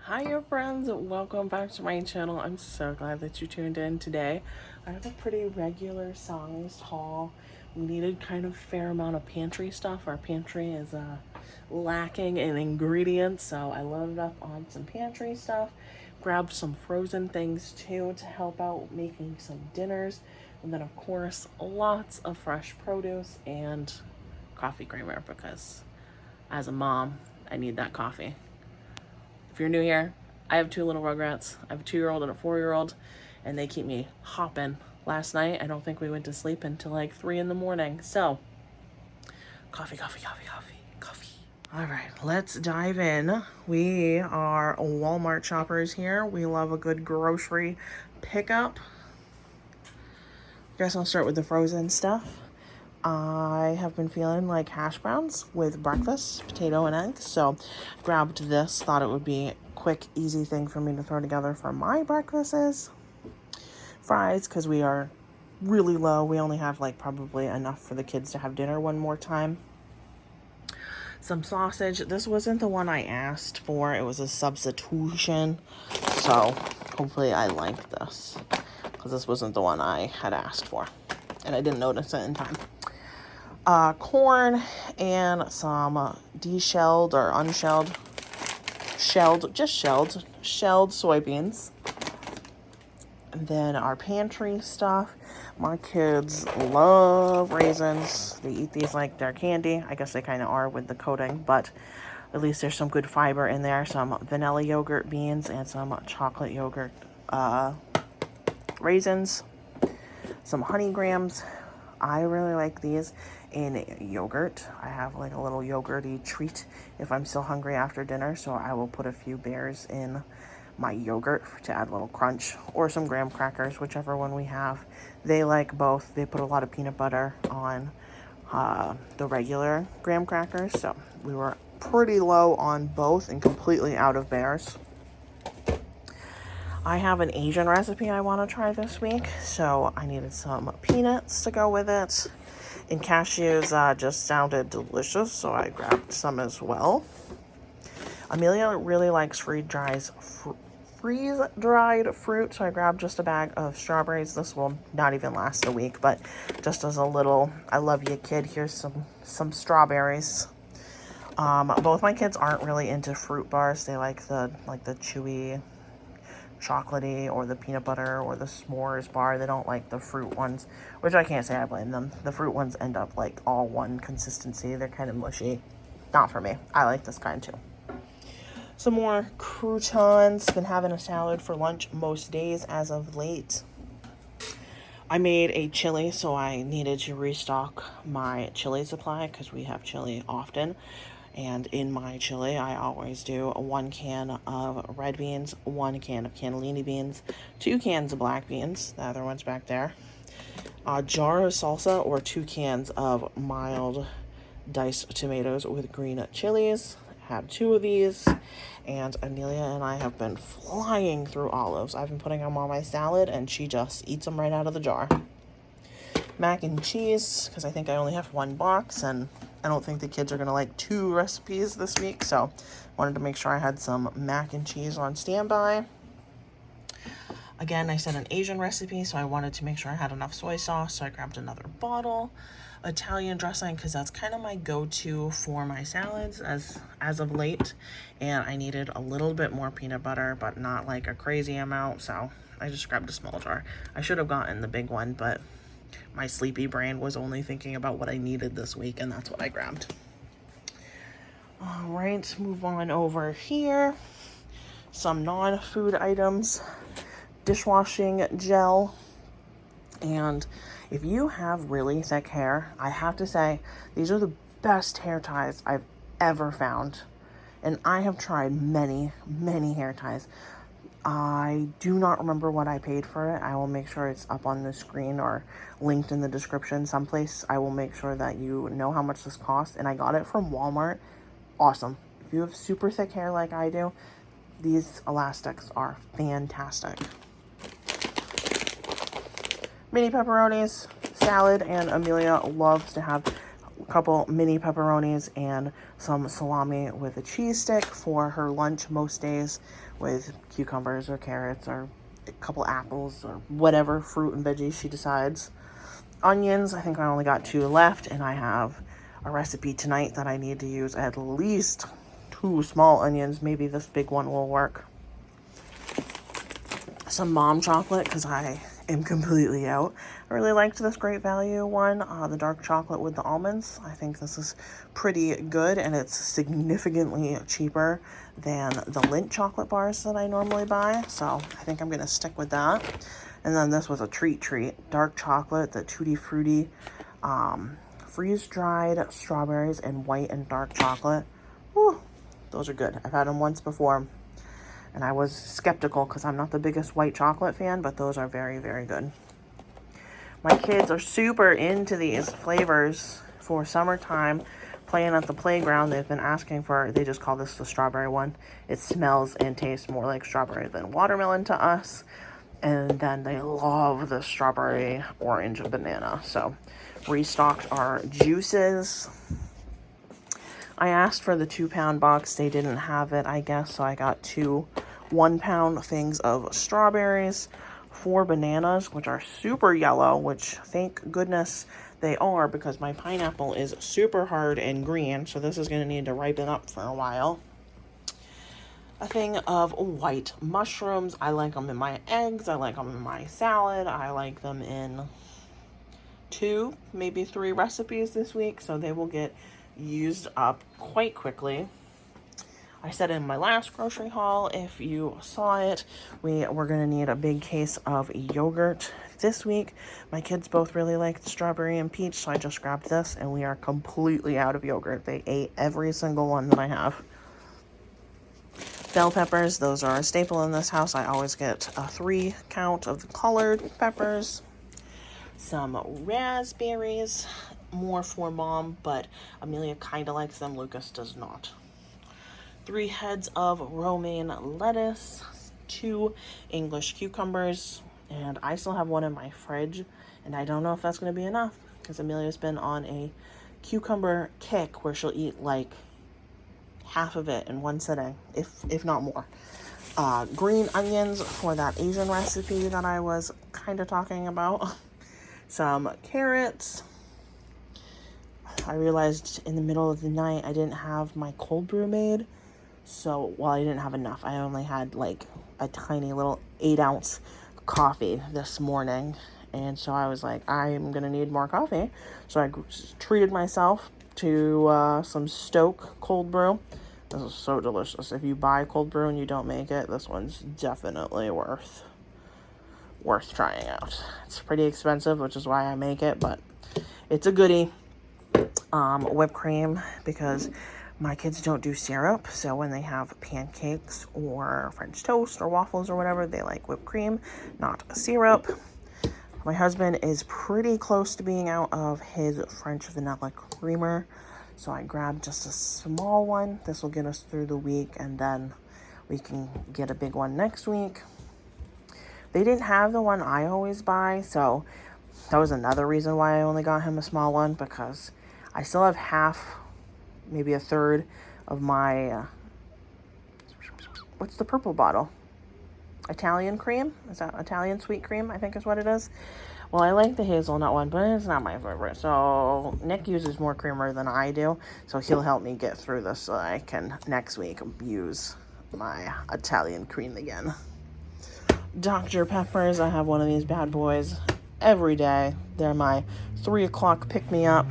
Hiya friends, welcome back to my channel. I'm so glad that you tuned in today. I have a pretty regular sized haul. We needed kind of fair amount of pantry stuff. Our pantry is lacking in ingredients, so I loaded up on some pantry stuff. Grabbed some frozen things too to help out making some dinners. And then of course, lots of fresh produce and coffee creamer because as a mom, I need that coffee. If you're new here, I have two little Rugrats. I have a 2-year-old and a 4-year-old, and they keep me hopping. Last night, I don't think we went to sleep until like 3 in the morning. So, coffee. All right, let's dive in. We are Walmart shoppers here. We love a good grocery pickup. Guess I'll start with the frozen stuff. I have been feeling like hash browns with breakfast, potato and eggs. So grabbed this, thought it would be a quick, easy thing for me to throw together for my breakfasts. Fries, because we are really low. We only have like probably enough for the kids to have dinner one more time. Some sausage. This wasn't the one I asked for. It was a substitution. So hopefully I like this because this wasn't the one I had asked for. And I didn't notice it in time. Corn and some de-shelled or unshelled, shelled soybeans. And then our pantry stuff. My kids love raisins. They eat these like they're candy. I guess they kind of are with the coating, but at least there's some good fiber in there. Some vanilla yogurt beans and some chocolate yogurt raisins. Some honey grams. I really like these in yogurt. I have like a little yogurty treat if I'm still hungry after dinner, so I will put a few bears in my yogurt to add a little crunch, or some graham crackers, whichever one we have. They like both. They put a lot of peanut butter on the regular graham crackers, so we were pretty low on both and completely out of bears. I have an Asian recipe I want to try this week, so I needed some peanuts to go with it. And cashews just sounded delicious, so I grabbed some as well. Amelia really likes freeze-dried fruit, so I grabbed just a bag of strawberries. This will not even last a week, but just as a little, I love you, kid, here's some strawberries. Both my kids aren't really into fruit bars. They like the chewy chocolatey or the peanut butter or the s'mores bar. They don't like the fruit ones, which I can't say I blame them. The fruit ones end up like all one consistency. They're kind of mushy. Not for me. I like this kind too. Some more croutons. Been having a salad for lunch most days as of late. I made a chili, so I needed to restock my chili supply because we have chili often. And in my chili, I always do 1 can of red beans, 1 can of cannellini beans, 2 cans of black beans, the other one's back there, a jar of salsa, or 2 cans of mild diced tomatoes with green chilies. Have 2 of these, and Amelia and I have been flying through olives. I've been putting them on my salad, and she just eats them right out of the jar. Mac and cheese, because I think I only have 1 box, and I don't think the kids are going to like 2 recipes this week, so wanted to make sure I had some mac and cheese on standby. Again, I said an Asian recipe, so I wanted to make sure I had enough soy sauce, so I grabbed another bottle. Italian dressing, because that's kind of my go-to for my salads as of late, and I needed a little bit more peanut butter, but not like a crazy amount, so I just grabbed a small jar. I should have gotten the big one, but my sleepy brain was only thinking about what I needed this week, and that's what I grabbed. All right, move on over here. Some non-food items. Dishwashing gel. And if you have really thick hair, I have to say, these are the best hair ties I've ever found. And I have tried many, many hair ties. I do not remember what I paid for it. I will make sure it's up on the screen or linked in the description someplace. I will make sure that you know how much this cost. And I got it from Walmart. Awesome. If you have super thick hair like I do, these elastics are fantastic. Mini pepperonis, salad, and Amelia loves to have a couple mini pepperonis and some salami with a cheese stick for her lunch most days, with cucumbers or carrots or a couple apples or whatever fruit and veggies she decides. Onions, I think I only got 2 left, and I have a recipe tonight that I need to use at least 2 small onions. Maybe this big one will work. Some mom chocolate, because I am completely out. I really liked this Great Value one, the dark chocolate with the almonds. I think this is pretty good, and it's significantly cheaper than the Lindt chocolate bars that I normally buy, so I think I'm going to stick with that. And then this was a treat, dark chocolate, the Tutti Frutti, freeze-dried strawberries and white and dark chocolate. Whew, those are good. I've had them once before, and I was skeptical because I'm not the biggest white chocolate fan, but those are very, very good. My kids are super into these flavors for summertime, playing at the playground. They've been asking for, they just call this the strawberry one. It smells and tastes more like strawberry than watermelon to us. And then they love the strawberry orange banana. So restocked our juices. I asked for the 2-pound box. They didn't have it, I guess, so I got 2 1-pound things of strawberries, 4 bananas, which are super yellow, which thank goodness they are, because my pineapple is super hard and green, so this is going to need to ripen up for a while. A thing of white mushrooms. I like them in my eggs. I like them in my salad. I like them in 2, maybe 3 recipes this week, so they will get used up quite quickly. I said in my last grocery haul, if you saw it, we were going to need a big case of yogurt this week. My kids both really liked strawberry and peach, so I just grabbed this, and we are completely out of yogurt. They ate every single one that I have. Bell peppers, those are a staple in this house. I always get a 3 count of the colored peppers. Some raspberries, more for Mom, but Amelia kind of likes them. Lucas does not. 3 heads of romaine lettuce, 2 English cucumbers, and I still have one in my fridge, and I don't know if that's going to be enough, because Amelia's been on a cucumber kick where she'll eat like half of it in one sitting, if not more. Green onions for that Asian recipe that I was kind of talking about. Some carrots. I realized in the middle of the night I didn't have my cold brew made, so I didn't have enough. I only had like a tiny little 8-ounce coffee this morning, and so I was like, I'm gonna need more coffee, so I treated myself to some Stoke cold brew. This is so delicious. If you buy cold brew and you don't make it, this one's definitely worth trying out. It's pretty expensive, which is why I make it, but it's a goodie. Whipped cream, because my kids don't do syrup, so when they have pancakes or French toast or waffles or whatever, they like whipped cream, not syrup. My husband is pretty close to being out of his French vanilla creamer, so I grabbed just a small one. This will get us through the week, and then we can get a big one next week. They didn't have the one I always buy, so that was another reason why I only got him a small one, because I still have half, maybe a third of my, what's the purple bottle? Italian cream? Is that Italian sweet cream? I think is what it is. Well, I like the hazelnut one, but it's not my favorite. So Nick uses more creamer than I do, so he'll help me get through this so I can next week use my Italian cream again. Dr. Peppers, I have one of these bad boys every day. They're my 3 o'clock pick-me-up.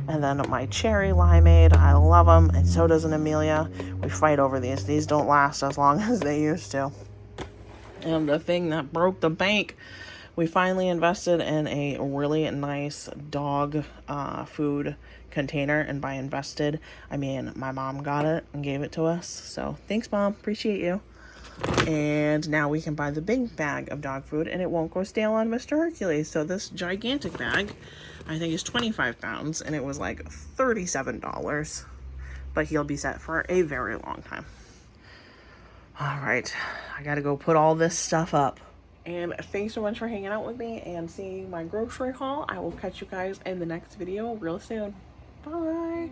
And then my cherry limeade, I love them, and so does an Amelia. We fight over these. These don't last as long as they used to. And the thing that broke the bank, we finally invested in a really nice dog food container. And by invested, I mean my mom got it and gave it to us. So thanks, Mom. Appreciate you. And now we can buy the big bag of dog food, and it won't go stale on Mr. Hercules. So this gigantic bag, I think, is 25 pounds, and it was like $37. But he'll be set for a very long time. All right, I gotta go put all this stuff up. And thanks so much for hanging out with me and seeing my grocery haul. I will catch you guys in the next video real soon. Bye.